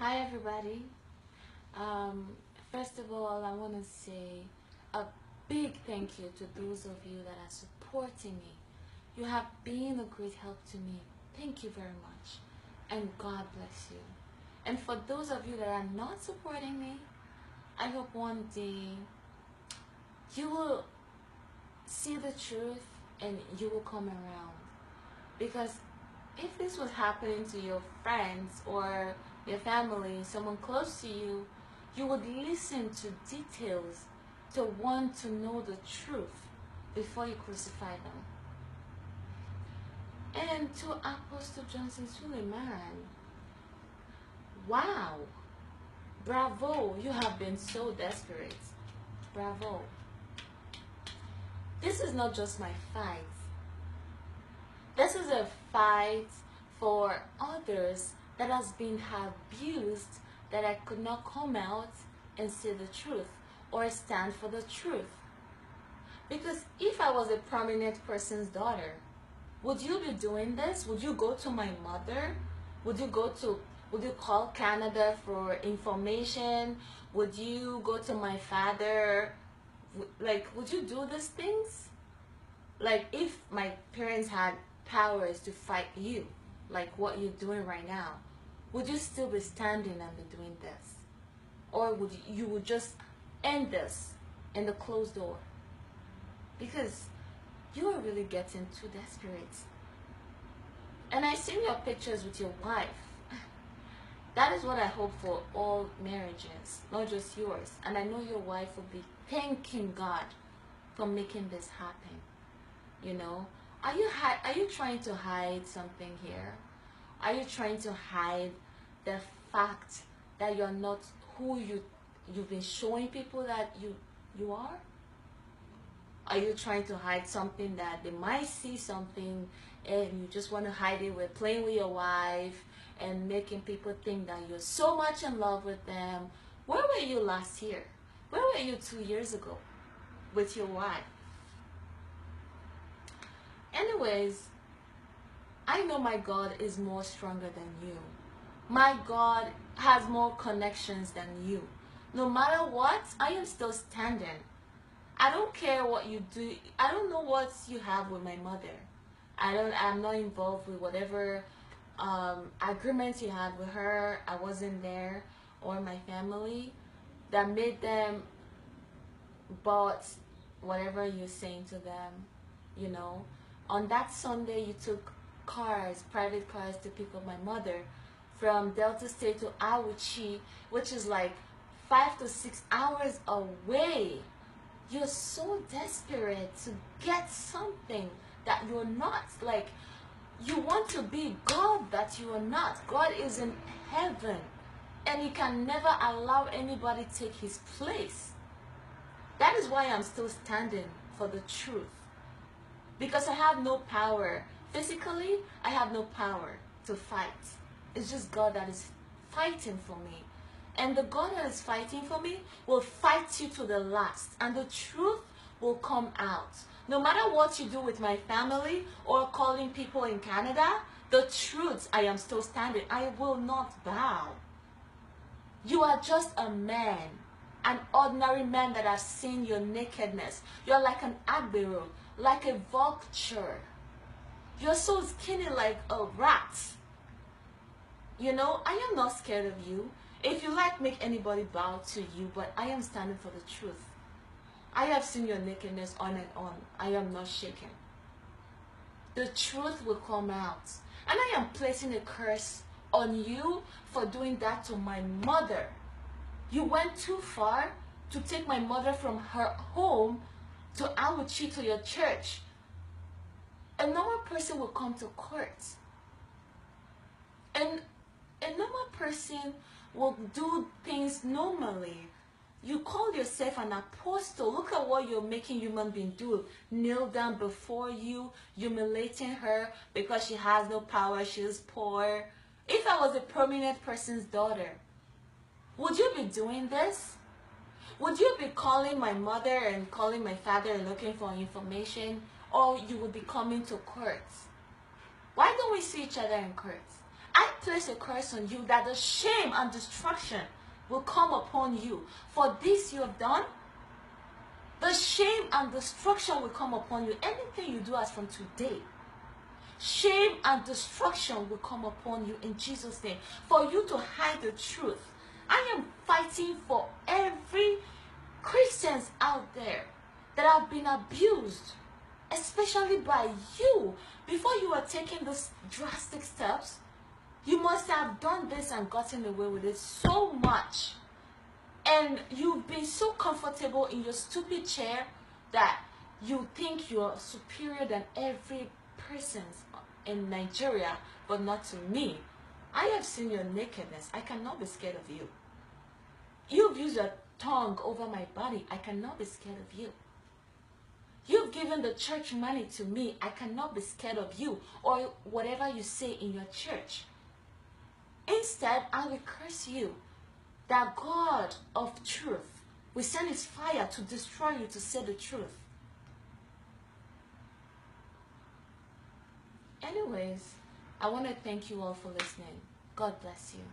Hi everybody. Um, First of all, I want to say a big thank you to those of you that are supporting me. You have been a great help to me. Thank you very much. And God bless you. And for those of you that are not supporting me, I hope one day you will see the truth and you will come around. Because if this was happening to your friends or your family, someone close to you, you would listen to details to want to know the truth before you crucify them. And to Apostle Johnson Suleiman, wow, bravo, you have been so desperate. Bravo. This is not just my fight. This is a fight for others that has been abused, that I could not come out and say the truth or stand for the truth. Because if I was a prominent person's daughter, would you be doing this? Would you go to my mother? Would you call Canada for information? Would you go to my father? Would you do these things? Like, if my parents had powers to fight you, like what you're doing right now, would you still be standing and be doing this? Or would you would just end this in the closed door? Because you are really getting too desperate. And I seen your pictures with your wife. That is what I hope for all marriages, not just yours. And I know your wife will be thanking God for making this happen. You know, are you trying to hide something here? Are you trying to hide the fact that you're not who you've been showing people that you are? Are you trying to hide something that they might see something and you just want to hide it with playing with your wife and making people think that you're so much in love with them? Where were you last year? Where were you 2 years ago with your wife? Anyways, I know my God is more stronger than you. My God has more connections than you. No matter what, I am still standing. I don't care what you do. I don't know what you have with my mother. I'm not involved with whatever agreements you had with her. I wasn't there, or my family that made them bought whatever you're saying to them, you know. On that Sunday, you took private cars to pick up my mother from Delta State to Awuchi, which is like 5 to 6 hours away. You're so desperate to get something that you're not. Like, you want to be God that you are not. God is in heaven, and He can never allow anybody to take His place. That is why I'm still standing for the truth. Because I have no power. Physically, I have no power to fight. It's just God that is fighting for me. And the God that is fighting for me will fight you to the last. And the truth will come out. No matter what you do with my family or calling people in Canada, the truth, I am still standing. I will not bow. You are just a man. An ordinary man that has seen your nakedness. You're like an agbero, like a vulture. You're so skinny like a rat. You know, I am not scared of you. If you like, make anybody bow to you, but I am standing for the truth. I have seen your nakedness on and on. I am not shaken. The truth will come out. And I am placing a curse on you for doing that to my mother. You went too far to take my mother from her home to Awuchi, to your church. A normal person will come to court. And a normal person will do things normally. You call yourself an apostle. Look at what you're making human beings do. Kneel down before you, humiliating her because she has no power, she's poor. If I was a prominent person's daughter, would you be doing this? Would you be calling my mother and calling my father and looking for information? Or you would be coming to court? Why don't we see each other in court? I place a curse on you that the shame and destruction will come upon you. For this you have done, the shame and destruction will come upon you. Anything you do as from today, shame and destruction will come upon you in Jesus' name. For you to hide the truth. I am fighting for every Christians out there that have been abused, especially by you. Before you were taking these drastic steps, you must have done this and gotten away with it so much. And you've been so comfortable in your stupid chair that you think you're superior than every person in Nigeria, but not to me. I have seen your nakedness. I cannot be scared of you. You've used your tongue over my body. I cannot be scared of you. You've given the church money to me. I cannot be scared of you or whatever you say in your church. Instead, I will curse you. That God of truth will send his fire to destroy you, to say the truth. Anyways, I want to thank you all for listening. God bless you.